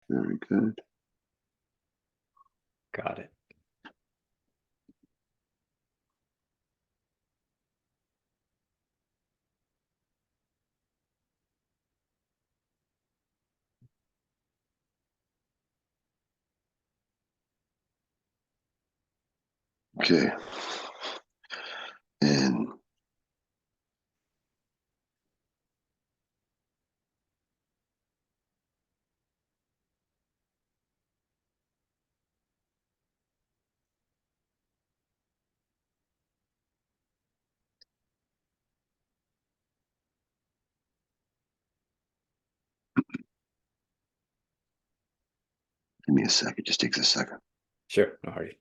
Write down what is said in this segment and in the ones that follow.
Very good. Got it. Okay. And give me a second. It just takes a second. Sure, no hurry.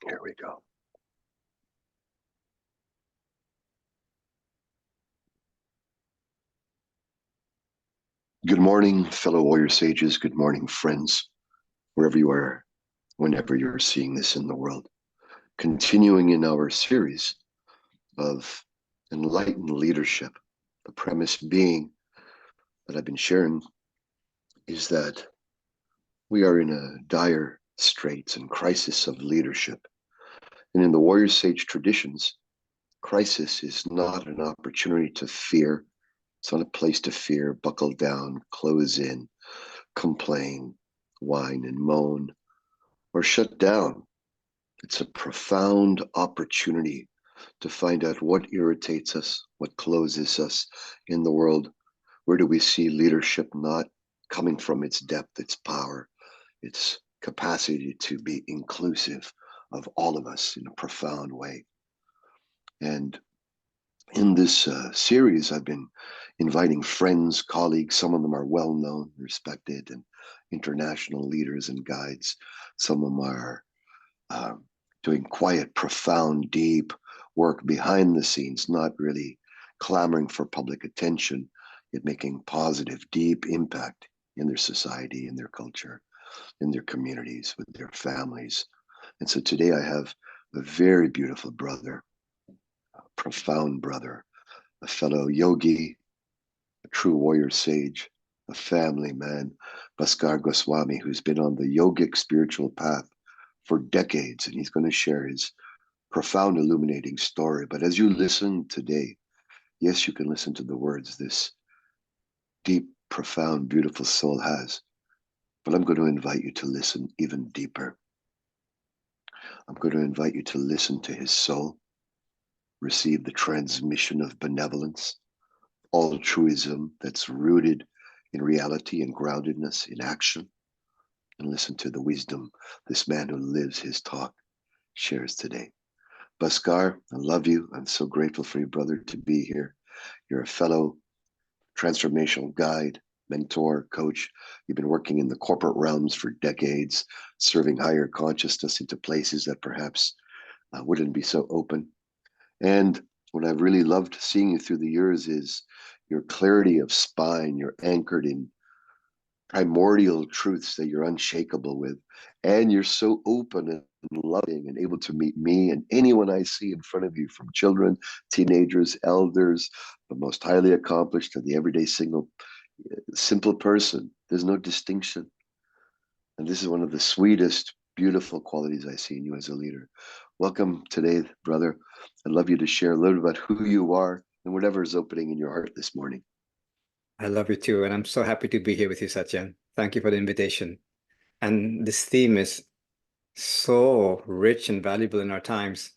Here we go. Good morning, fellow warrior sages. Good morning, friends, wherever you are, whenever you're seeing this in the world. Continuing in our series of enlightened leadership, the premise being that I've been sharing is that we are in a dire straits and crisis of leadership. And in the warrior sage traditions, crisis is not an opportunity to fear. It's not a place to fear, buckle down, close in, complain, whine and moan, or shut down. It's a profound opportunity to find out what irritates us, what closes us in the world. Where do we see leadership not coming from its depth, its power, its capacity to be inclusive of all of us in a profound way? And in this series, I've been inviting friends, colleagues. Some of them are well-known, respected, and international leaders and guides. Some of them are doing quiet, profound, deep work behind the scenes, not really clamoring for public attention, yet making positive, deep impact in their society, in their culture, in their communities, with their families. And so today I have a very beautiful brother, a profound brother, a fellow yogi, a true warrior sage, a family man, Bhaskar Goswami, who's been on the yogic spiritual path for decades, and he's going to share his profound, illuminating story. But as you listen today, yes, you can listen to the words this deep, profound, beautiful soul has, but I'm going to invite you to listen even deeper. I'm going to invite you to listen to his soul, receive the transmission of benevolence, altruism that's rooted in reality and groundedness in action, and listen to the wisdom this man who lives his talk shares today. Bhaskar, I love you. I'm so grateful for you, brother, to be here. You're a fellow transformational guide, mentor, coach. You've been working in the corporate realms for decades, serving higher consciousness into places that perhaps wouldn't be so open. And what I've really loved seeing you through the years is your clarity of spine. You're anchored in primordial truths that you're unshakable with. And you're so open and loving and able to meet me and anyone I see in front of you, from children, teenagers, elders, the most highly accomplished to the everyday simple person. There's no distinction. And this is one of the sweetest beautiful qualities I see in you as a leader. Welcome today, brother. I'd love you to share a little bit about who you are and whatever is opening in your heart this morning. I love you too, and I'm so happy to be here with you, Satyan. Thank you for the invitation. And this theme is so rich and valuable in our times.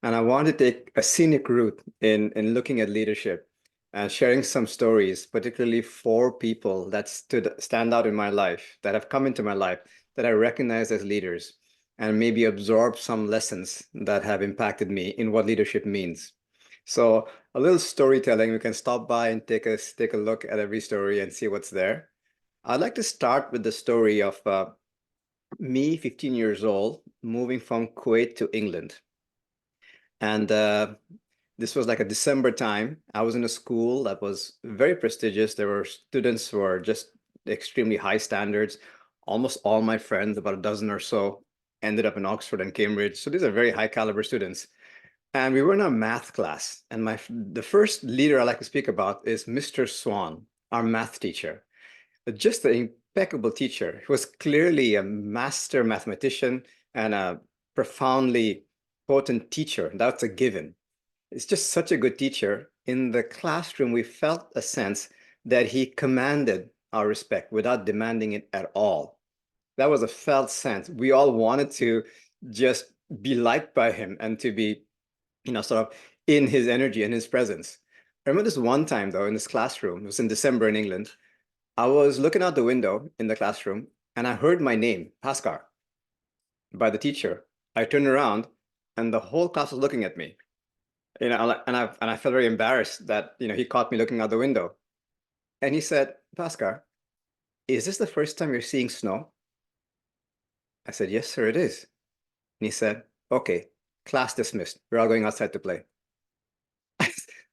And I want to take a scenic route in looking at leadership and sharing some stories, particularly for people that stand out in my life, that have come into my life, that I recognize as leaders, and maybe absorb some lessons that have impacted me in what leadership means. So a little storytelling, we can stop by and take a look at every story and see what's there. I'd like to start with the story of me, 15 years old, moving from Kuwait to England. And this was like a December time. I was in a school that was very prestigious. There were students who were just extremely high standards. Almost all my friends, about a dozen or so, ended up in Oxford and Cambridge. So these are very high caliber students. And we were in a math class. And the first leader I like to speak about is Mr. Swan, our math teacher. Just an impeccable teacher. He was clearly a master mathematician and a profoundly potent teacher. That's a given. It's just such a good teacher. In the classroom, we felt a sense that he commanded our respect without demanding it at all. That was a felt sense. We all wanted to just be liked by him and to be, sort of in his energy and his presence. I remember this one time, though, in this classroom, it was in December in England. I was looking out the window in the classroom and I heard my name, Bhaskar, by the teacher. I turned around and the whole class was looking at me. And I felt very embarrassed that, he caught me looking out the window. And he said, Bhaskar, is this the first time you're seeing snow? I said, yes, sir, it is. And he said, okay, class dismissed. We're all going outside to play.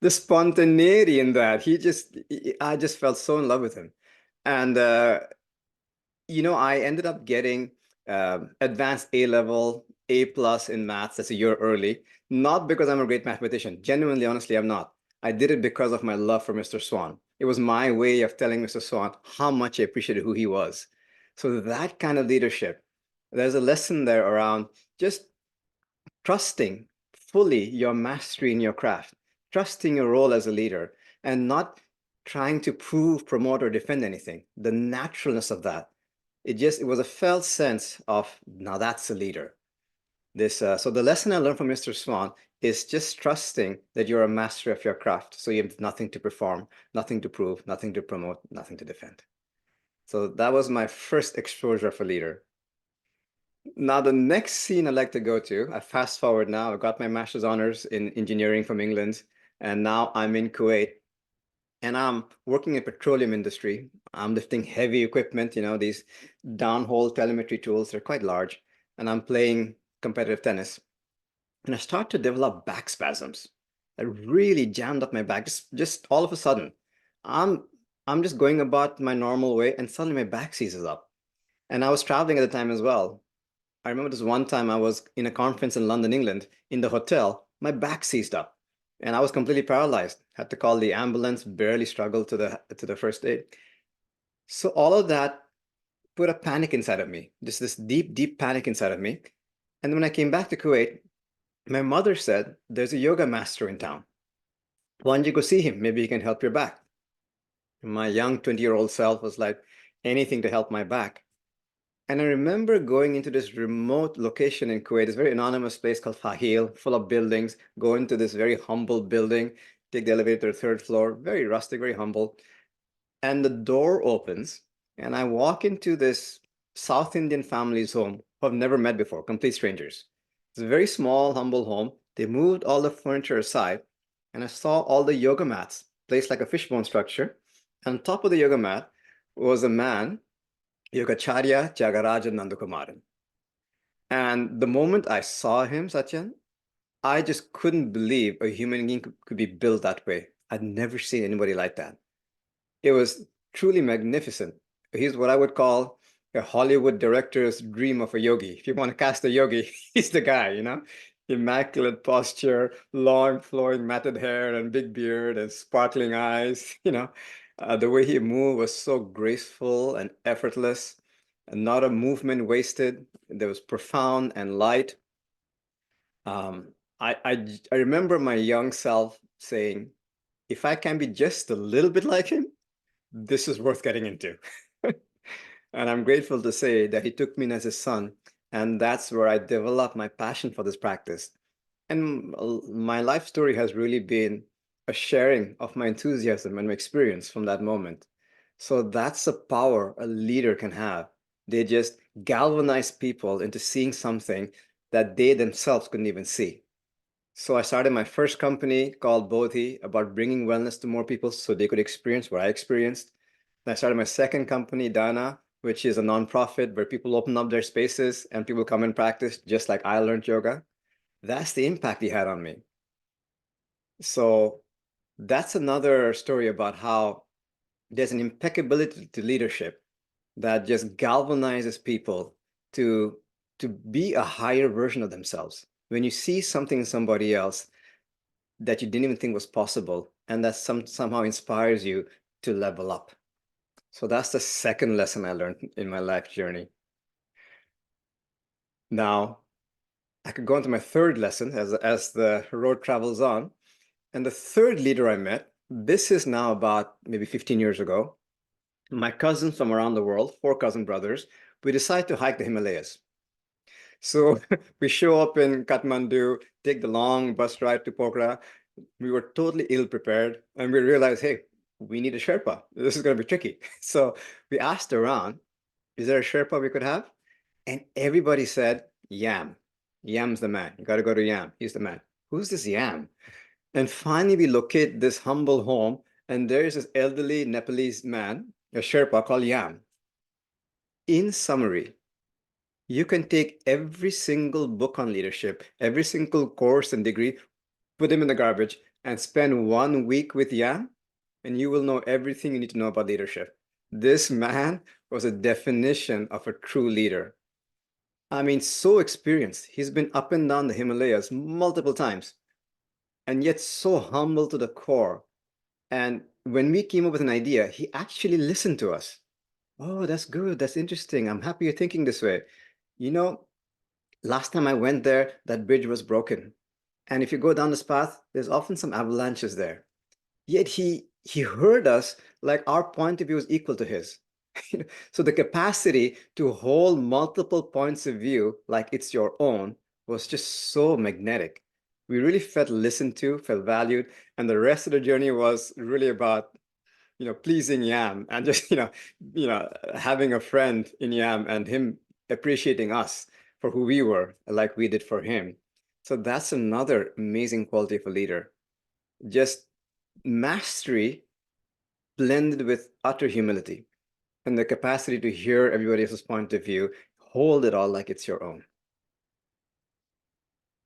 The spontaneity in that, I just felt so in love with him. And I ended up getting advanced A level, A plus in maths. That's a year early. Not because I'm a great mathematician. Genuinely, honestly, I'm not. I did it because of my love for Mr. Swan. It was my way of telling Mr. Swan how much I appreciated who he was. So that kind of leadership, there's a lesson there around just trusting fully your mastery in your craft, trusting your role as a leader, and not trying to prove, promote, or defend anything. The naturalness of that. It was a felt sense of now that's a leader. So the lesson I learned from Mr. Swan is just trusting that you're a master of your craft. So you have nothing to perform, nothing to prove, nothing to promote, nothing to defend. So that was my first exposure of a leader. Now, the next scene I'd like to go to, I fast forward now. I got my master's honors in engineering from England, and now I'm in Kuwait, and I'm working in petroleum industry. I'm lifting heavy equipment, these downhole telemetry tools. They're quite large, and I'm playing competitive tennis. And I start to develop back spasms. I really jammed up my back, just all of a sudden. I'm I'm just going about my normal way, and suddenly my back seizes up. And I was traveling at the time as well. I remember this one time I was in a conference in London, England, in the hotel, my back seized up and I was completely paralyzed. Had to call the ambulance, barely struggled to the first aid. So all of that put a panic inside of me, just this deep, deep panic inside of me. And when I came back to Kuwait, my mother said, there's a yoga master in town. Why don't you go see him? Maybe he can help your back. My young 20-year-old self was like, anything to help my back. And I remember going into this remote location in Kuwait, this very anonymous place called Fahil, full of buildings, go into this very humble building, take the elevator to the third floor, very rustic, very humble. And the door opens, and I walk into this South Indian family's home who I've never met before, complete strangers. It's a very small, humble home. They moved all the furniture aside, and I saw all the yoga mats placed like a fishbone structure. And on top of the yoga mat was a man, Yogacharya Tyagarajan Nandakumaran. And the moment I saw him, Satyan, I just couldn't believe a human being could be built that way. I'd never seen anybody like that. It was truly magnificent. He's what I would call a Hollywood director's dream of a yogi. If you want to cast a yogi, he's the guy. Immaculate posture, long flowing matted hair and big beard and sparkling eyes. The way he moved was so graceful and effortless. not a movement wasted. There was profound and light. I remember my young self saying, if I can be just a little bit like him, this is worth getting into. And I'm grateful to say that he took me in as his son. And that's where I developed my passion for this practice. And my life story has really been a sharing of my enthusiasm and my experience from that moment. So that's the power a leader can have. They just galvanize people into seeing something that they themselves couldn't even see. So I started my first company called Bodhi about bringing wellness to more people so they could experience what I experienced. Then I started my second company, Dana, which is a nonprofit where people open up their spaces and people come and practice just like I learned yoga. That's the impact he had on me. So that's another story about how there's an impeccability to leadership that just galvanizes people to be a higher version of themselves. When you see something in somebody else that you didn't even think was possible, and that somehow inspires you to level up. So that's the second lesson I learned in my life journey. Now, I could go into my third lesson as the road travels on. And the third leader I met, this is now about maybe 15 years ago. My cousins from around the world, four cousin brothers, we decide to hike the Himalayas. So we show up in Kathmandu, take the long bus ride to Pokhara. We were totally ill prepared, and we realized, hey, we need a Sherpa. This is going to be tricky. So we asked around, is there a Sherpa we could have? And everybody said, Yam. Yam's the man. You got to go to Yam. He's the man. Who's this Yam? And finally, we locate this humble home, and there is this elderly Nepalese man, a Sherpa called Yam. In summary, you can take every single book on leadership, every single course and degree, put them in the garbage, and spend 1 week with Yam, and you will know everything you need to know about leadership. This man was a definition of a true leader. I mean, so experienced. He's been up and down the Himalayas multiple times, and yet so humble to the core. And when we came up with an idea, he actually listened to us. Oh, that's good. That's interesting. I'm happy you're thinking this way. You know, last time I went there, that bridge was broken. And if you go down this path, there's often some avalanches there. Yet he heard us like our point of view is equal to his. So the capacity to hold multiple points of view like it's your own was just so magnetic. We really felt listened to, felt valued, and the rest of the journey was really about pleasing Yam and just having a friend in Yam and him appreciating us for who we were, like we did for him. So that's another amazing quality of a leader. Just mastery blended with utter humility and the capacity to hear everybody else's point of view, hold it all like it's your own.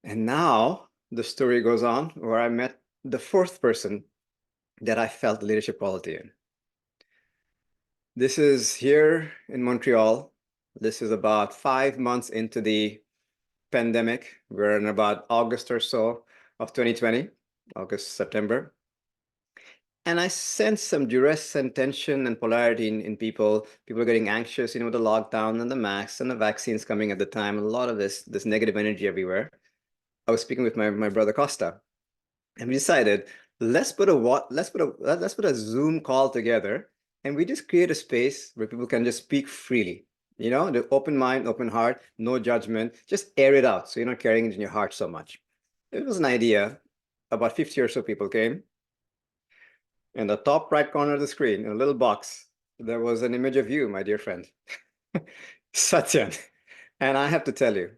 And now the story goes on where I met the fourth person that I felt leadership quality in. This is here in Montreal. This is about 5 months into the pandemic. We're in about August or so of 2020, August, September. And I sense some duress and tension and polarity in people. People are getting anxious, with the lockdown and the masks and the vaccines coming at the time. A lot of this negative energy everywhere. I was speaking with my brother Costa, and we decided let's put a Zoom call together, and we just create a space where people can just speak freely. The open mind, open heart, no judgment. Just air it out, so you're not carrying it in your heart so much. It was an idea. About 50 or so people came. In the top right corner of the screen, in a little box, there was an image of you, my dear friend, Satyan. And I have to tell you,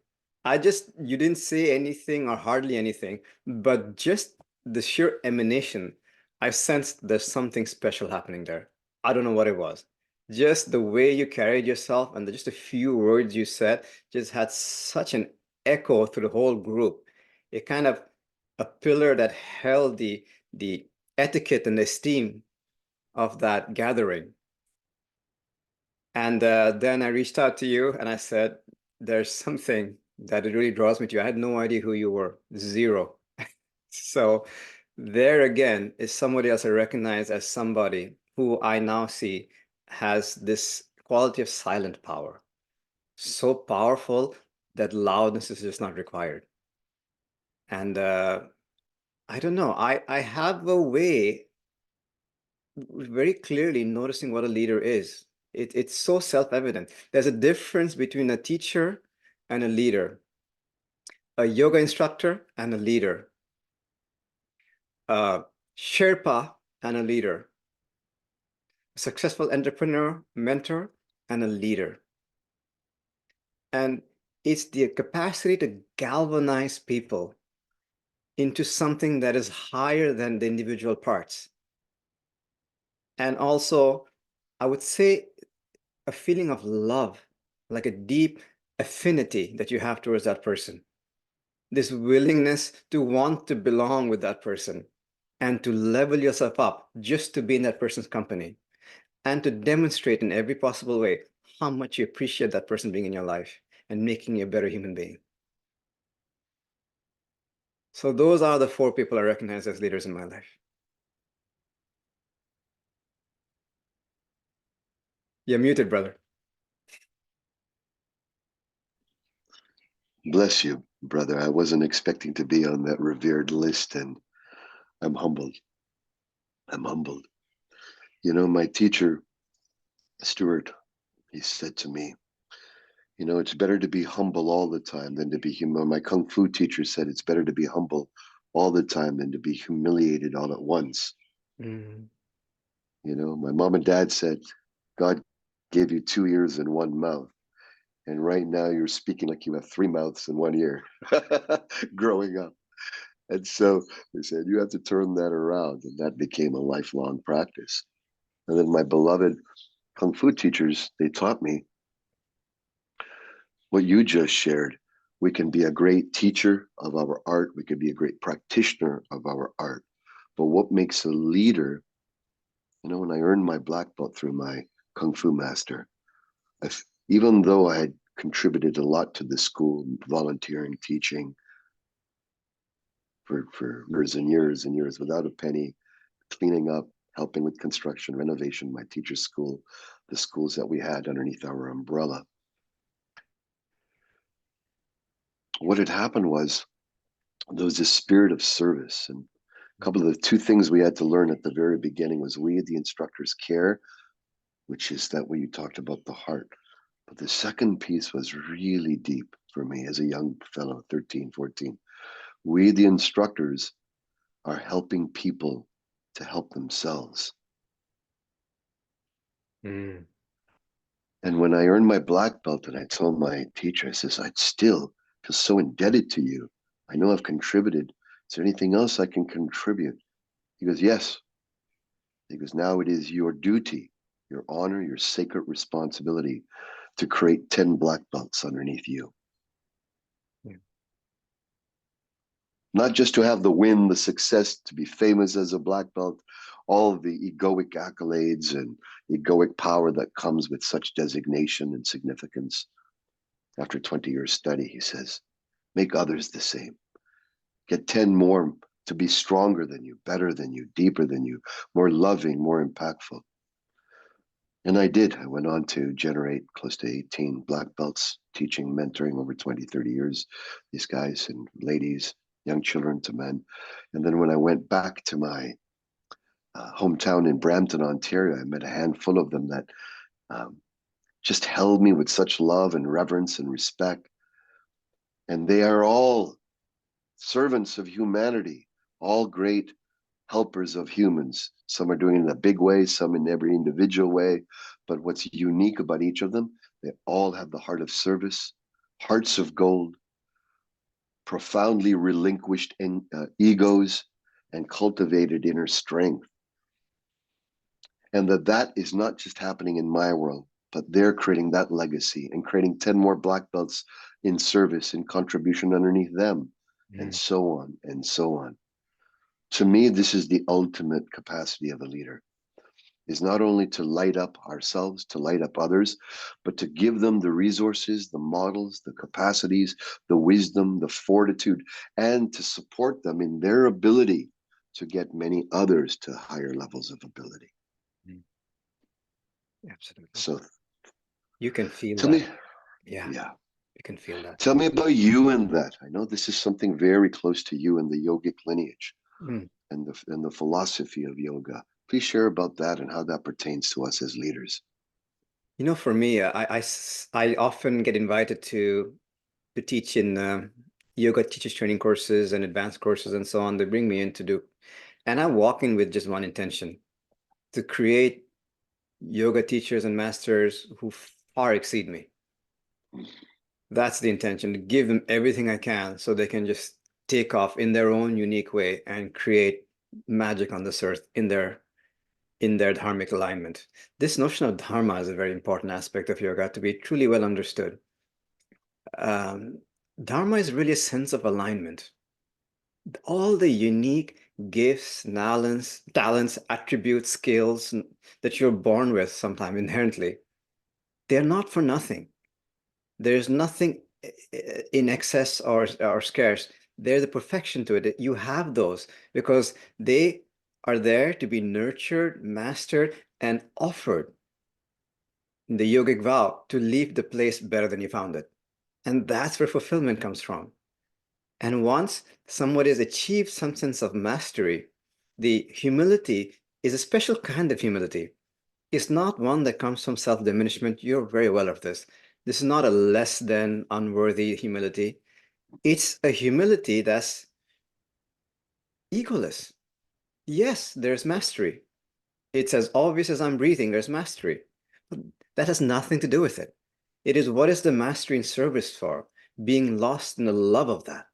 you didn't say anything or hardly anything, but just the sheer emanation, I sensed there's something special happening there. I don't know what it was. Just the way you carried yourself and just a few words you said just had such an echo through the whole group. It kind of a pillar that held the etiquette and esteem of that gathering. And then I reached out to you and I said, there's something that it really draws me to you. I had no idea who you were, zero. So there again is somebody else I recognize as somebody who I now see has this quality of silent power. so powerful that loudness is just not required. And I don't know, I have a way very clearly noticing what a leader is. It's so self-evident. There's a difference between a teacher and a leader, a yoga instructor and a leader, a Sherpa and a leader, a successful entrepreneur, mentor, and a leader. And it's the capacity to galvanize people into something that is higher than the individual parts. And also, I would say a feeling of love, like a deep affinity that you have towards that person. This willingness to want to belong with that person and to level yourself up just to be in that person's company and to demonstrate in every possible way how much you appreciate that person being in your life and making you a better human being. So those are the 4 people I recognize as leaders in my life. You're muted, brother. Bless you, brother. I wasn't expecting to be on that revered list, and I'm humbled. I'm humbled. You know, my teacher, Stuart, he said to me, you know, it's better to be humble all the time than to be human. My Kung Fu teacher said it's better to be humble all the time than to be humiliated all at once. Mm. You know, my mom and dad said, God gave you 2 ears and 1 mouth. And right now you're speaking like you have 3 mouths and 1 ear growing up. And so they said, you have to turn that around. And that became a lifelong practice. And then my beloved Kung Fu teachers, they taught me what you just shared. We can be a great teacher of our art. We can be a great practitioner of our art. But what makes a leader, you know, when I earned my black belt through my Kung Fu master, even though I had contributed a lot to the school, volunteering, teaching for years and years and years without a penny, cleaning up, helping with construction, renovation, my teacher's school, the schools that we had underneath our umbrella. What had happened was there was this spirit of service. And a couple of the 2 things we had to learn at the very beginning was we, the instructors, care, which is that way you talked about the heart. But the second piece was really deep for me as a young fellow, 13, 14. We, the instructors, are helping people to help themselves. Mm. And when I earned my black belt and I told my teacher, I says, I'd still feel so indebted to you. I know I've contributed. Is there anything else I can contribute? He goes, yes. He goes, now it is your duty, your honor, your sacred responsibility to create 10 black belts underneath you. Yeah. Not just to have the win, the success, to be famous as a black belt, all of the egoic accolades and egoic power that comes with such designation and significance. After 20 years study, he says, make others the same. Get 10 more to be stronger than you, better than you, deeper than you, more loving, more impactful. And I did. I went on to generate close to 18 black belts, teaching, mentoring over 20, 30 years, these guys and ladies, young children to men. And then when I went back to my hometown in Brampton, Ontario, I met a handful of them that just held me with such love and reverence and respect. And they are all servants of humanity, all great helpers of humans. Some are doing it in a big way, some in every individual way. But what's unique about each of them, they all have the heart of service, hearts of gold, profoundly relinquished egos, and cultivated inner strength. And that is not just happening in my world, but they're creating that legacy and creating 10 more black belts in service and contribution underneath them, and so on and so on. To me, this is the ultimate capacity of a leader, is not only to light up ourselves, to light up others, but to give them the resources, the models, the capacities, the wisdom, the fortitude, and to support them in their ability to get many others to higher levels of ability. Absolutely. So You can feel tell that. me, Yeah, Yeah. you can feel that. Tell me about you and that. I know this is something very close to you in the yogic lineage Mm. and the philosophy of yoga. Please share about that and how that pertains to us as leaders. For me, I often get invited to teach in yoga teachers training courses and advanced courses and so on. They bring me in to do, and I walk in with just one intention, to create yoga teachers and masters who far exceed me. That's the intention, to give them everything I can so they can just take off in their own unique way and create magic on this earth in their dharmic alignment. This notion of dharma is a very important aspect of yoga to be truly well understood. Um, Dharma is really a sense of alignment. All the unique gifts, talents, attributes, skills that you're born with sometime inherently, they're not for nothing. There's nothing in excess or scarce. There's a perfection to it. You have those because they are there to be nurtured, mastered, and offered in the yogic vow to leave the place better than you found it. And that's where fulfillment comes from. And once somebody has achieved some sense of mastery, the humility is a special kind of humility. It's not one that comes from self-diminishment. You're very well of this. This is not a less than unworthy humility. It's a humility that's egoless. Yes, there's mastery. It's as obvious as I'm breathing, there's mastery. But that has nothing to do with it. It is, what is the mastery in service for? Being lost in the love of that.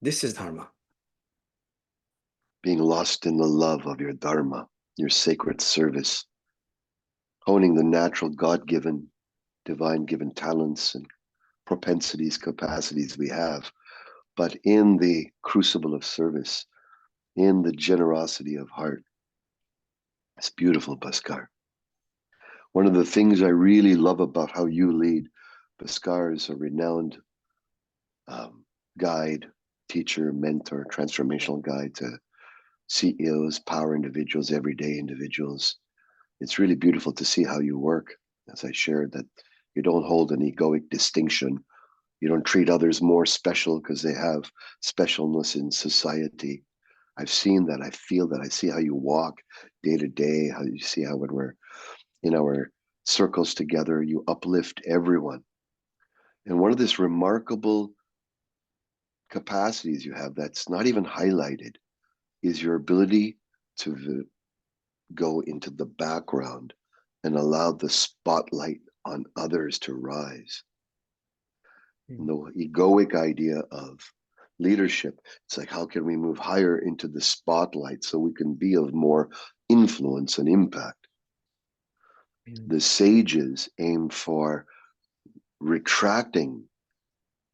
This is Dharma. Being lost in the love of your Dharma, your sacred service, honing the natural, God given, divine given talents and propensities, capacities we have, but in the crucible of service, in the generosity of heart. It's beautiful, Bhaskar. One of the things I really love about how you lead, Bhaskar is a renowned guide, teacher, mentor, transformational guide to CEOs, power individuals, everyday individuals. It's really beautiful to see how you work. As I shared, that you don't hold an egoic distinction. You don't treat others more special because they have specialness in society. I've seen that. I feel that. I see how you walk day to day, how you see how when we're in our circles together, you uplift everyone. And one of this remarkable capacities you have that's not even highlighted is your ability to go into the background and allow the spotlight on others to rise. And the egoic idea of leadership, it's like, how can we move higher into the spotlight so we can be of more influence and impact? The sages aim for retracting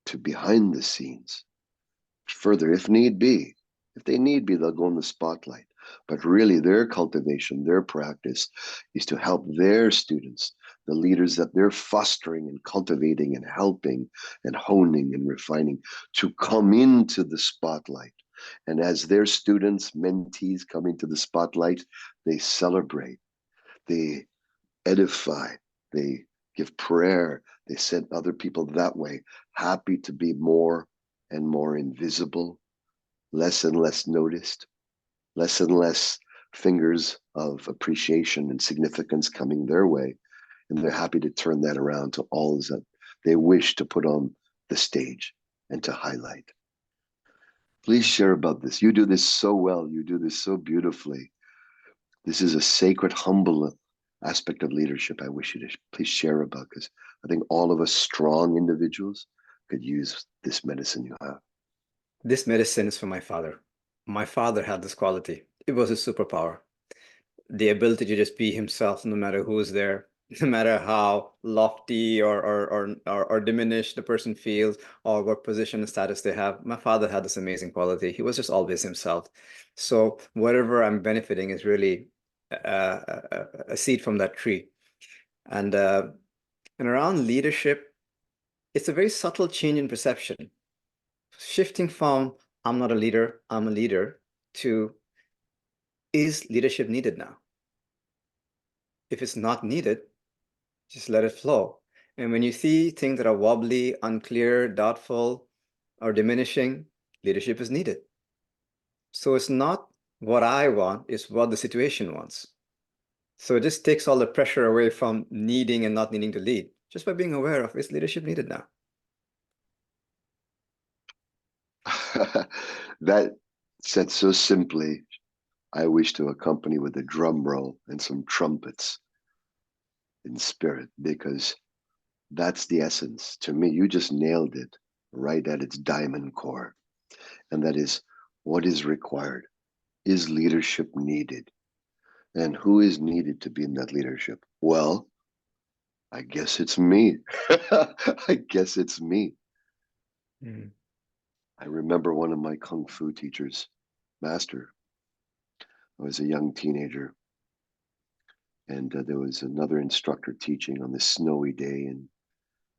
to behind the scenes further if need be. If they need be, they'll go in the spotlight. But really, their cultivation, their practice is to help their students, the leaders that they're fostering and cultivating and helping and honing and refining, to come into the spotlight. And as their students, mentees come into the spotlight, they celebrate, they edify, they give prayer, they send other people that way, happy to be more and more invisible, less and less noticed, less and less fingers of appreciation and significance coming their way. And they're happy to turn that around to all that they wish to put on the stage and to highlight. Please share about this. You do this so well. You do this so beautifully. This is a sacred, humble aspect of leadership I wish you to please share about, because I think all of us strong individuals could use this medicine you have. This medicine is for my father. My father had this quality. It was his superpower. The ability to just be himself no matter who's there, no matter how lofty or diminished the person feels or what position and status they have. My father had this amazing quality. He was just always himself. So whatever I'm benefiting is really a seed from that tree. And around leadership, it's a very subtle change in perception. Shifting from I'm not a leader, I'm a leader, to is leadership needed now? If it's not needed, Just let it flow. And when you see things that are wobbly, unclear, doubtful, or diminishing, leadership is needed. So it's not what I want, it's what the situation wants. So it just takes all the pressure away from needing and not needing to lead, just by being aware of is leadership needed now. That said so simply, I wish to accompany with a drum roll and some trumpets in spirit, because that's the essence. To me, you just nailed it right at its diamond core. And that is, what is required? Is leadership needed? And who is needed to be in that leadership? Well, I guess it's me. I guess it's me. Mm. I remember one of my Kung Fu teachers, master. I was a young teenager, and there was another instructor teaching on this snowy day in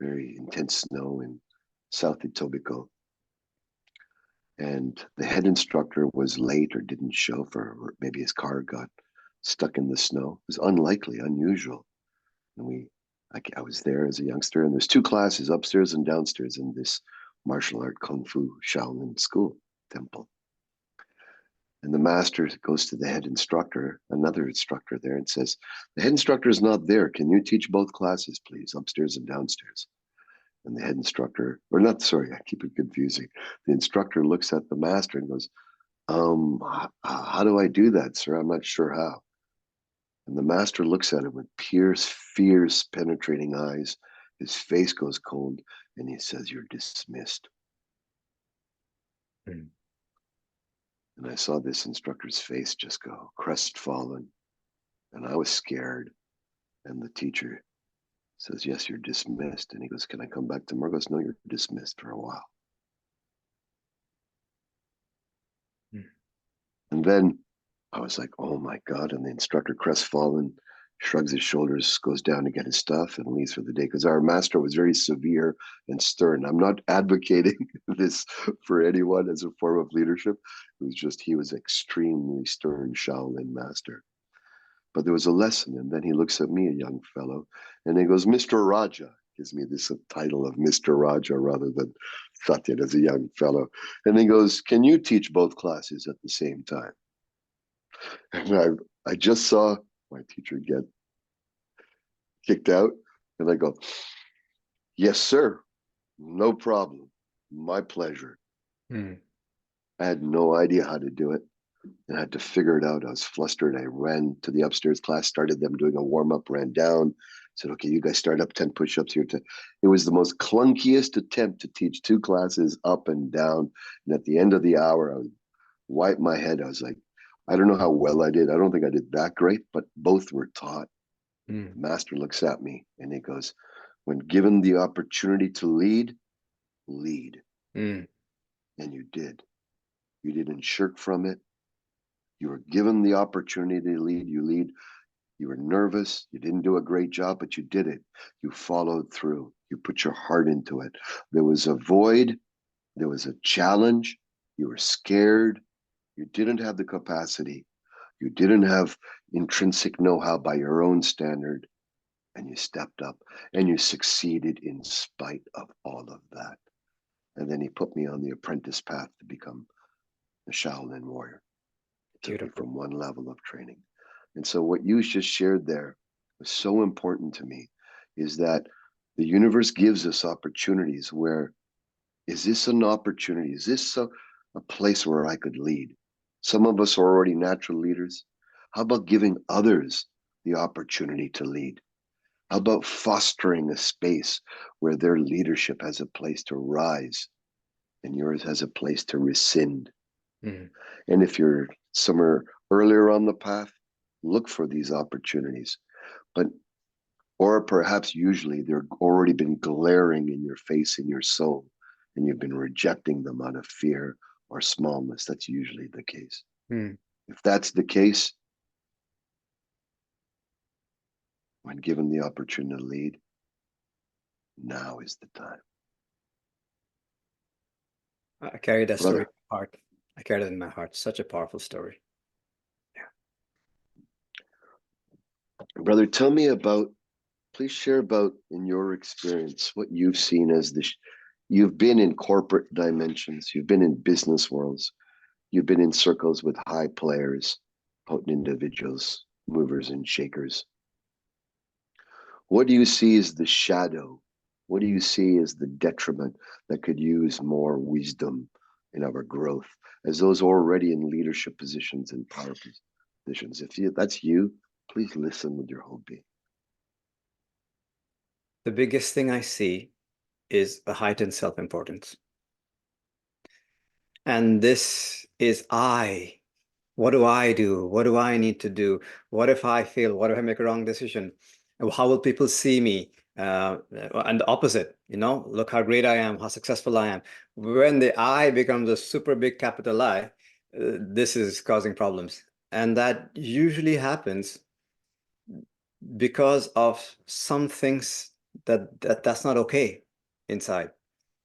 very intense snow in South Etobicoke. And the head instructor was late or didn't show or maybe his car got stuck in the snow. It was unlikely, unusual. And I was there as a youngster, and there's two classes, upstairs and downstairs, in this martial art Kung Fu Shaolin school temple. And the master goes to the head instructor, another instructor there, and says, the head instructor is not there. Can you teach both classes, please, upstairs and downstairs? And the head instructor, or not, sorry, I keep it confusing. The instructor looks at the master and goes, how do I do that, sir? I'm not sure how. And the master looks at him with fierce, penetrating eyes. His face goes cold, and he says, you're dismissed. Mm. And I saw this instructor's face just go crestfallen, and I was scared. And the teacher says, yes, you're dismissed. And he goes, can I come back tomorrow? He goes, no, you're dismissed for a while. Mm. And then I was like, oh my God. And the instructor, crestfallen, shrugs his shoulders, goes down to get his stuff, and leaves for the day, because our master was very severe and stern. I'm not advocating this for anyone as a form of leadership. It was just, he was extremely stern Shaolin master. But there was a lesson. And then he looks at me, a young fellow, and he goes, Mr. Raja. Gives me this title of Mr. Raja rather than Satyan as a young fellow. And he goes, can you teach both classes at the same time? And I just saw my teacher get kicked out, and I go, yes, sir, no problem, my pleasure. Mm. I had no idea how to do it, and I had to figure it out. I was flustered. I ran to the upstairs class, started them doing a warm-up, ran down, said, okay, you guys start up 10 push-ups here. It was the most clunkiest attempt to teach two classes up and down. And at the end of the hour, I would wipe my head. I was like, I don't know how well I did. I don't think I did that great, but both were taught. Mm. The master looks at me and he goes, when given the opportunity to lead, lead. Mm. And you did. You didn't shirk from it. You were given the opportunity to lead. You lead. You were nervous. You didn't do a great job, but you did it. You followed through. You put your heart into it. There was a void. There was a challenge. You were scared. You didn't have the capacity. You didn't have intrinsic know-how by your own standard. And you stepped up and you succeeded in spite of all of that. And then he put me on the apprentice path to become a Shaolin warrior. It took me Beautiful. from one level of training. And so what you just shared there was so important to me, is that the universe gives us opportunities where, is this an opportunity? Is this a place where I could lead? Some of us are already natural leaders. How about giving others the opportunity to lead? How about fostering a space where their leadership has a place to rise and yours has a place to rescind? Mm. And if you're somewhere earlier on the path, look for these opportunities. But, or perhaps usually they're already been glaring in your face, in your soul, and you've been rejecting them out of fear or smallness. That's usually the case. Mm. If that's the case, when given the opportunity to lead, now is the time. I carry that story in Brother, my heart. I carry that in my heart. Such a powerful story. brother, tell me about please share about, in your experience, what you've seen as you've been in corporate dimensions, you've been in business worlds, you've been in circles with high players, potent individuals, movers and shakers. What do you see as the shadow? What do you see as the detriment that could use more wisdom in our growth as those already in leadership positions and power positions? If that's you, please listen with your whole being. The biggest thing I see is a heightened self-importance. And this is I. What do I do? What do I need to do? What if I fail? What if I make a wrong decision? How will people see me? And the opposite, look how great I am, how successful I am. When the I becomes a super big capital I, this is causing problems. And that usually happens because of some things that's not okay inside.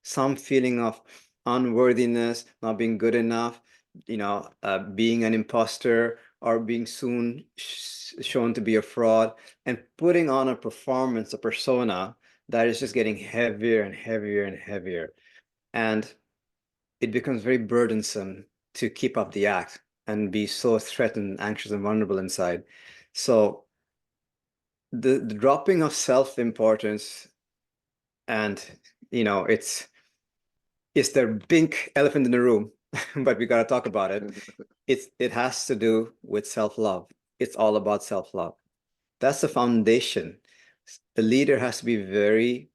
Some feeling of unworthiness, not being good enough, being an imposter, or being soon shown to be a fraud, and putting on a performance, a persona that is just getting heavier and heavier and heavier. And it becomes very burdensome to keep up the act and be so threatened, anxious, and vulnerable inside. So the dropping of self-importance, and it's the big elephant in the room, but we got to talk about it. It has to do with self-love. It's all about self-love. That's the foundation. The leader has to be very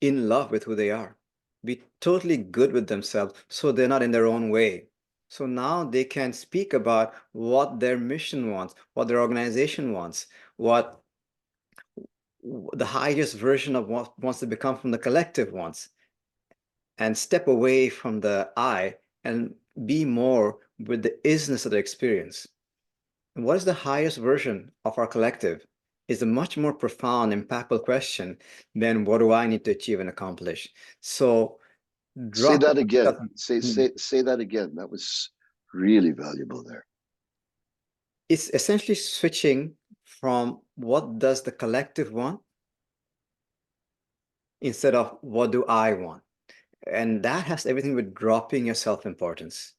in love with who they are, be totally good with themselves, so they're not in their own way. So now they can speak about what their mission wants, what their organization wants, what the highest version of what wants to become from the collective wants, and step away from the I and be more with the isness of the experience. And what is the highest version of our collective is a much more profound, impactful question than what do I need to achieve and accomplish. So Say drop. that again. Say that again. That was really valuable there. It's essentially switching from what does the collective want instead of what do I want. And that has everything with dropping your self-importance.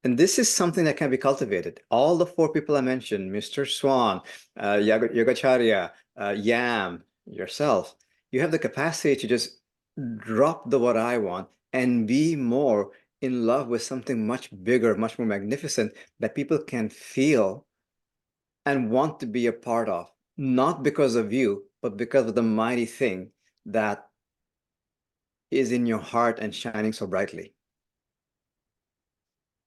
And this is something that can be cultivated. All the four people I mentioned, Mr. Swan, Yogacharya, Yam, yourself, you have the capacity to just drop the what I want and be more in love with something much bigger, much more magnificent that people can feel and want to be a part of, not because of you, but because of the mighty thing that is in your heart and shining so brightly.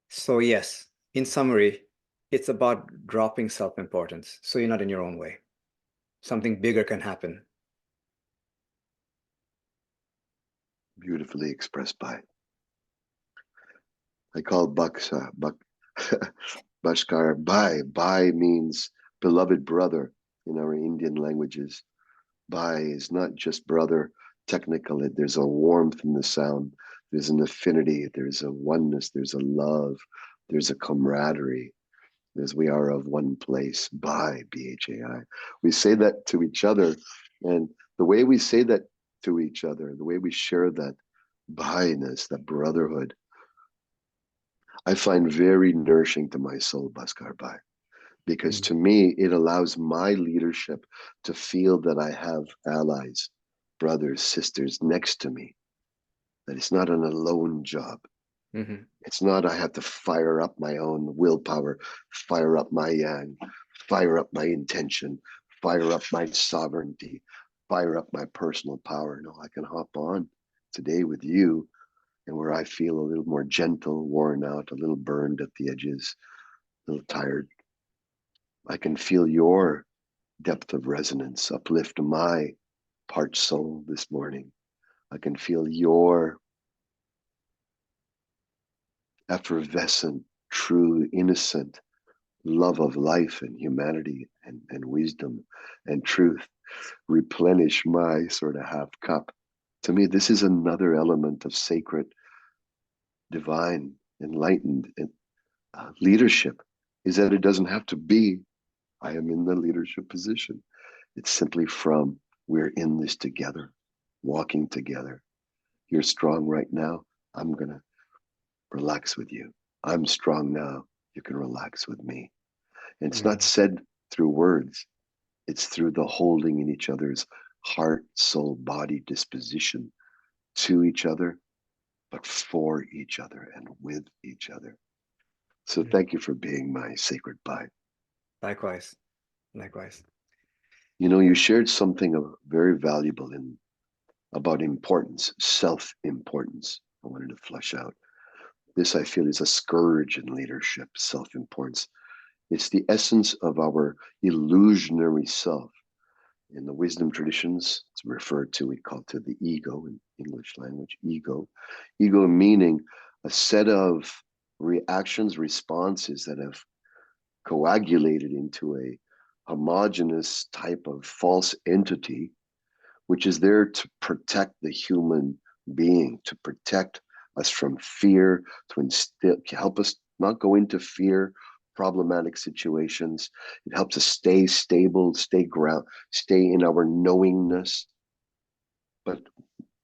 So yes, in summary, it's about dropping self-importance so you're not in your own way. Something bigger can happen. Beautifully expressed by. I call Bhaskar Bhai. Bhai means beloved brother in our Indian languages. Bhai is not just brother technically. There's a warmth in the sound. There's an affinity. There's a oneness. There's a love. There's a camaraderie. As we are of one place. Bhai, Bhai. We say that to each other, and the way we say that to each other, the way we share that Bhai-ness, that brotherhood, I find very nourishing to my soul, Bhaskar Bhai, because to me, it allows my leadership to feel that I have allies, brothers, sisters next to me, that it's not an alone job. Mm-hmm. It's not I have to fire up my own willpower, fire up my yang, fire up my intention, fire up my sovereignty, fire up my personal power. No, I can hop on today with you, and where I feel a little more gentle, worn out, a little burned at the edges, a little tired. I can feel your depth of resonance uplift my parched soul this morning. I can feel your effervescent, true, innocent love of life and humanity and wisdom and truth replenish my sort of half cup. To me, this is another element of sacred, divine, enlightened leadership, is that it doesn't have to be, I am in the leadership position. It's simply from we're in this together, walking together. You're strong right now. I'm going to relax with you. I'm strong now. You can relax with me. And it's not said through words, it's through the holding in each other's heart, soul, body disposition to each other, but for each other and with each other. So thank you for being my sacred bite. Likewise. Likewise. You know, you shared something very valuable about importance, self-importance. I wanted to flesh out. This, I feel, is a scourge in leadership, self-importance. It's the essence of our illusionary self. In the wisdom traditions, it's referred to, we call it to the ego in English language, ego. Ego meaning a set of reactions, responses that have coagulated into a homogeneous type of false entity, which is there to protect the human being, to protect us from fear, to instill, help us not go into fear, problematic situations. It helps us stay stable, stay in our knowingness. But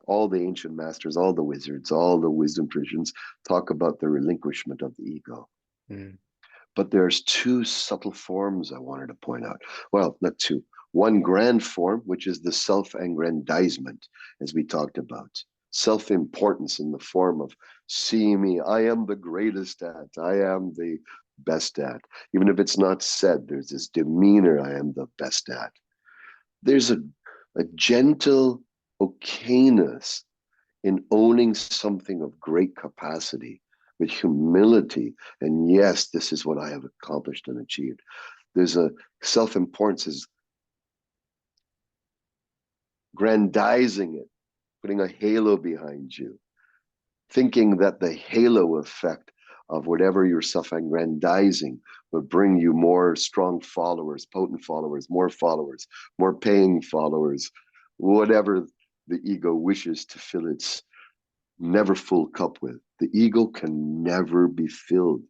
all the ancient masters, all the wizards, all the wisdom traditions talk about the relinquishment of the ego. But there's two subtle forms I wanted to point out. Well, not two. One grand form, which is the self-aggrandizement, as we talked about. Self-importance in the form of, see me, I am the greatest at, I am the best at. Even if it's not said, there's this demeanor, I am the best at. There's a gentle okayness in owning something of great capacity with humility. And yes, this is what I have accomplished and achieved. There's a self-importance is grandizing it, putting a halo behind you, thinking that the halo effect of whatever you're self-aggrandizing will bring you more strong followers, potent followers, more paying followers, whatever the ego wishes to fill its never full cup with. The ego can never be filled.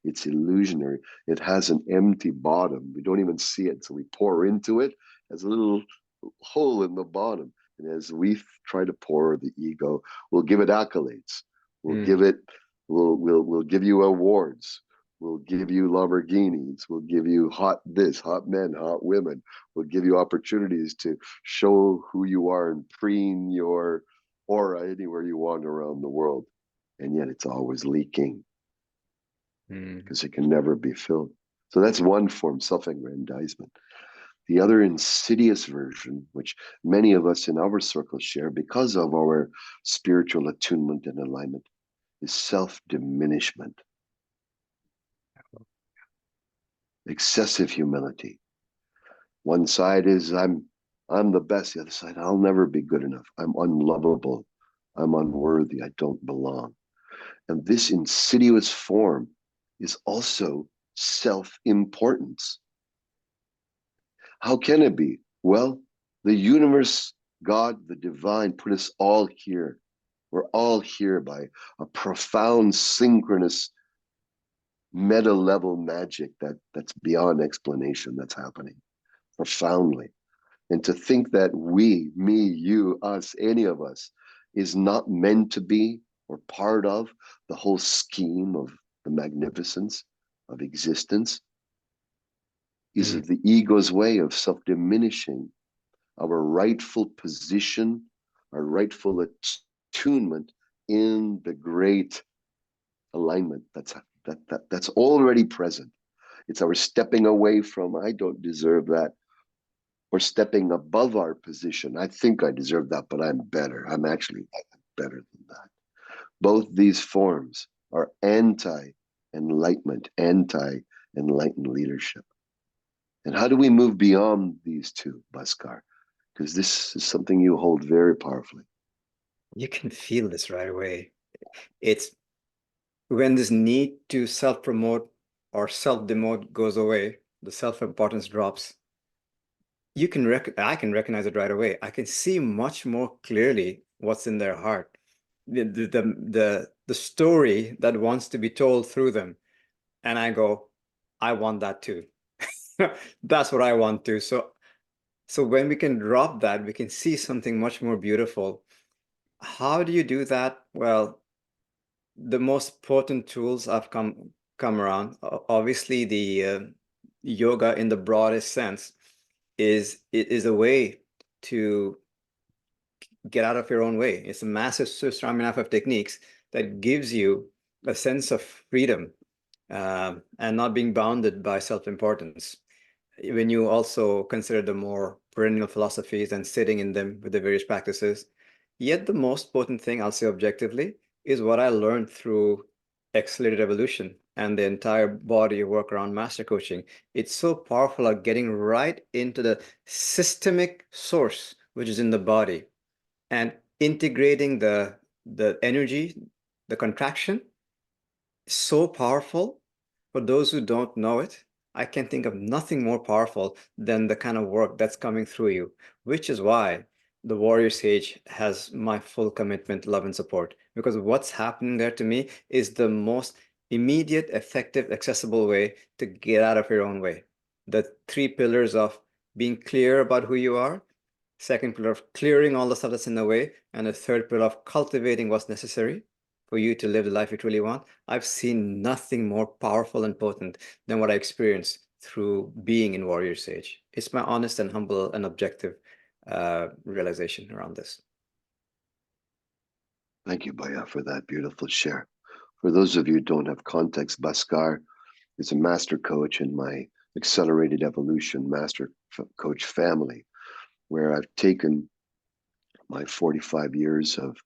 It's illusionary. It has an empty bottom. We don't even see it. So we pour into it, there's a little hole in the bottom. And as we try to pour the ego, we'll give it accolades. We'll give it, we'll give you awards. We'll give you Lamborghinis. We'll give you hot this, hot men, hot women. We'll give you opportunities to show who you are and preen your aura anywhere you want around the world. And yet it's always leaking because it can never be filled. So that's one form, self-aggrandizement. The other insidious version, which many of us in our circle share because of our spiritual attunement and alignment, is self-diminishment. Excessive humility. One side is I'm the best. The other side, I'll never be good enough. I'm unlovable. I'm unworthy. I don't belong. And this insidious form is also self-importance. How can it be? Well, the universe, God, the divine, put us all here. We're all here by a profound synchronous meta level magic that's beyond explanation that's happening profoundly. And to think that we, me, you, us, any of us is not meant to be or part of the whole scheme of the magnificence of existence is the ego's way of self-diminishing our rightful position, our rightful attunement in the great alignment that's already present. It's our stepping away from, I don't deserve that, or stepping above our position. I think I deserve that, but I'm better. I'm actually better than that. Both these forms are anti-enlightenment, anti-enlightened leadership. And how do we move beyond these two, Bhaskar? Because this is something you hold very powerfully. You can feel this right away. It's when this need to self-promote or self-demote goes away, the self-importance drops. I can recognize it right away. I can see much more clearly what's in their heart, the story that wants to be told through them, and I go, I want that too. That's what I want to. So So when we can drop that, we can see something much more beautiful. How do you do that? Well, the most potent tools I've come around, obviously the yoga in the broadest sense is a way to get out of your own way. It's a massive Swiss Army knife of techniques that gives you a sense of freedom and not being bounded by self-importance. When you also consider the more perennial philosophies and sitting in them with the various practices, yet the most potent thing, I'll say objectively, is what I learned through accelerated evolution and the entire body of work around master coaching. It's so powerful at getting right into the systemic source, which is in the body, and integrating the energy, the contraction, so powerful. For those who don't know it, I can think of nothing more powerful than the kind of work that's coming through you, which is why the Warrior Sage has my full commitment, love, and support. Because what's happening there to me is the most immediate, effective, accessible way to get out of your own way. The three pillars of being clear about who you are, second pillar of clearing all the stuff that's in the way, and the third pillar of cultivating what's necessary for you to live the life you truly want. I've seen nothing more powerful and potent than what I experienced through being in Warrior Sage. It's my honest and humble and objective realization around this. Thank you, Baya, for that beautiful share. For those of you who don't have context, Bhaskar is a master coach in my accelerated evolution master coach family, where I've taken my 45 years of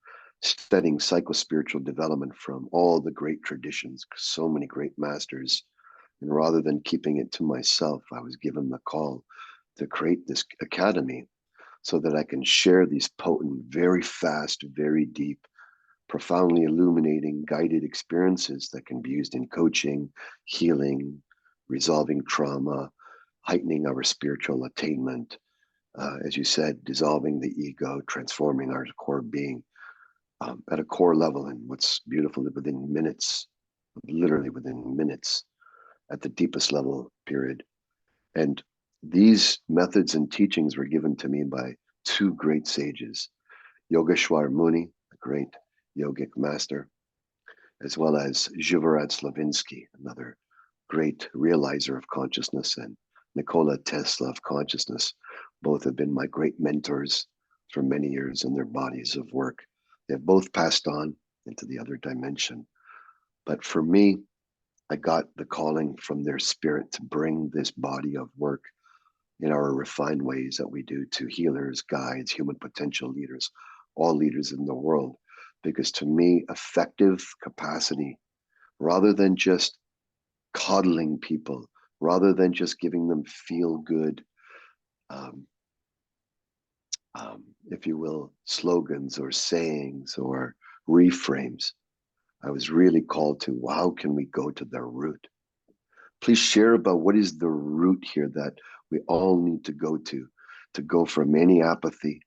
studying psychospiritual development from all the great traditions, so many great masters. And rather than keeping it to myself, I was given the call to create this academy so that I can share these potent, very fast, very deep, profoundly illuminating, guided experiences that can be used in coaching, healing, resolving trauma, heightening our spiritual attainment, as you said, dissolving the ego, transforming our core being at a core level. And what's beautiful, within minutes, literally within minutes, at the deepest level, period. And these methods and teachings were given to me by two great sages, Yogeshwar Muni, the great yogic master, as well as Zhivarad Slavinsky, another great realizer of consciousness, and Nikola Tesla of consciousness. Both have been my great mentors for many years in their bodies of work. They've both passed on into the other dimension. But for me, I got the calling from their spirit to bring this body of work in our refined ways that we do to healers, guides, human potential leaders, all leaders in the world. Because to me, effective capacity, rather than just coddling people, rather than just giving them feel good, um, if you will, slogans or sayings or reframes, I was really called to, well, how can we go to the root? Please share about what is the root here that we all need to go from any apathy,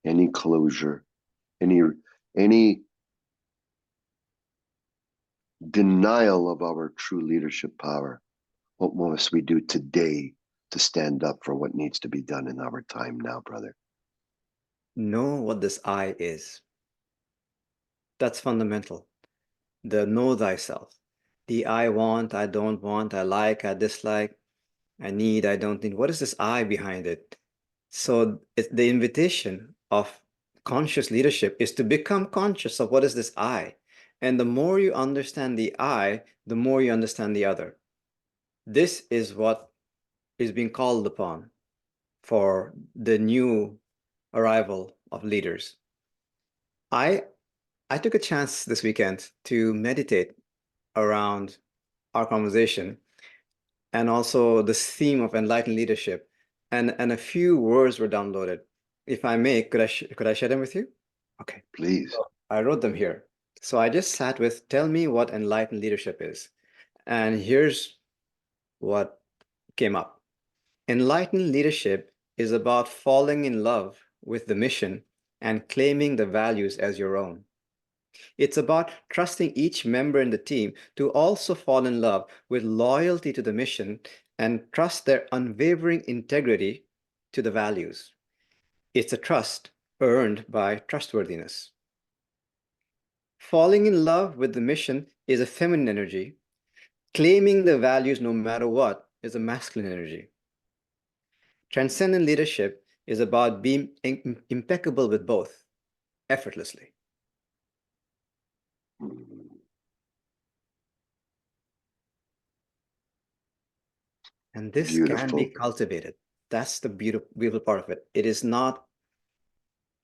any closure, any denial of our true leadership power. What must we do today to stand up for what needs to be done in our time now, brother? Know what this I is. That's fundamental. The know thyself. The I want, I don't want, I like, I dislike, I need, I don't need. What is this I behind it? So the invitation of conscious leadership is to become conscious of what is this I. And the more you understand the I, the more you understand the other. This is what is being called upon for the new arrival of leaders. I I took a chance this weekend to meditate around our conversation and also this theme of enlightened leadership, and a few words were downloaded. If I may, could I share them with you? Okay. Please. So I wrote them here. So I just sat with, tell me what enlightened leadership is. And here's what came up. Enlightened leadership is about falling in love with the mission and claiming the values as your own. It's about trusting each member in the team to also fall in love with loyalty to the mission and trust their unwavering integrity to the values. It's a trust earned by trustworthiness. Falling in love with the mission is a feminine energy. Claiming the values no matter what is a masculine energy. Transcendent leadership is about being impeccable with both, effortlessly. And this can be Beautiful. cultivated. That's the beautiful part of it. It is not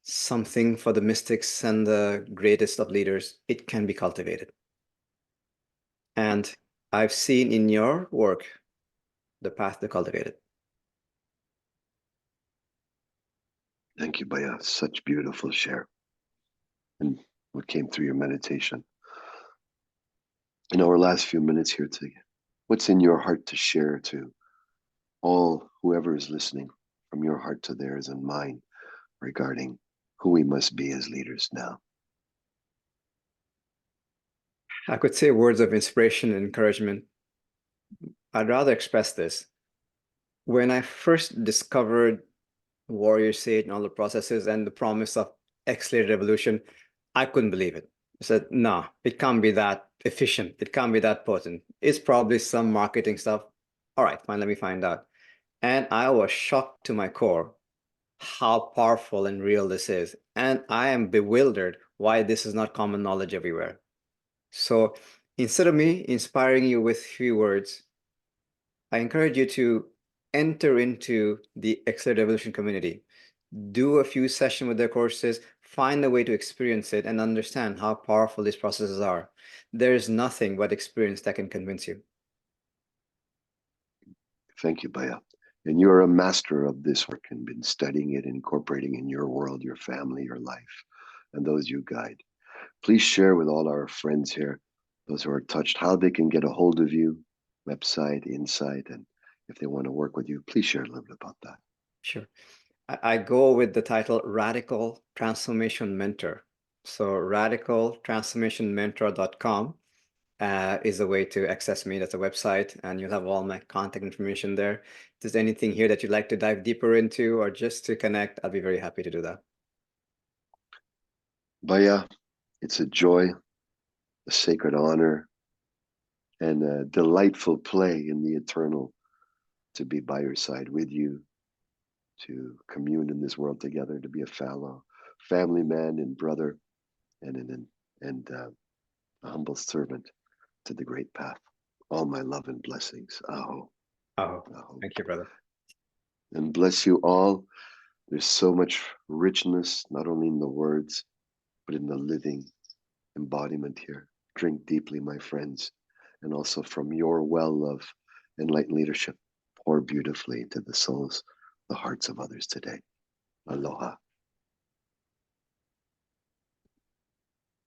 something for the mystics and the greatest of leaders. It can be cultivated. And I've seen in your work the path to cultivate it. Thank you, Baya. Such beautiful share. And what came through your meditation. In our last few minutes here today, what's in your heart to share to all whoever is listening, from your heart to theirs and mine, regarding who we must be as leaders now? I could say words of inspiration and encouragement. I'd rather express this. When I first discovered warriorsage and all the processes and the promise of accelerated evolution, I couldn't believe it. I said, no, it can't be that efficient. It can't be that potent. It's probably some marketing stuff. All right, fine, let me find out. And I was shocked to my core how powerful and real this is. And I am bewildered why this is not common knowledge everywhere. So instead of me inspiring you with few words, I encourage you to enter into the Accelerated Evolution community. Do a few sessions with their courses, find a way to experience it and understand how powerful these processes are. There is nothing but experience that can convince you. Thank you, Baya. And you're a master of this work and been studying it, incorporating in your world, your family, your life, and those you guide. Please share with all our friends here, those who are touched, how they can get a hold of you, website, insight, and if they want to work with you, please share a little bit about that. Sure. I go with the title Radical Transformation Mentor. So radicaltransformationmentor.com is a way to access me. That's a website, and you'll have all my contact information there. If there's anything here that you'd like to dive deeper into or just to connect, I'll be very happy to do that. Baya, it's a joy, a sacred honor, and a delightful play in the eternal to be by your side with you, to commune in this world together, to be a fellow family man and brother, and a humble servant to the great path. All my love and blessings. Aho. Oh, Aho. thank you, brother. And bless you all. There's so much richness, not only in the words, but in the living embodiment here. Drink deeply, my friends, and also from your well of enlightened leadership, pour beautifully to the souls, the hearts of others today. Aloha.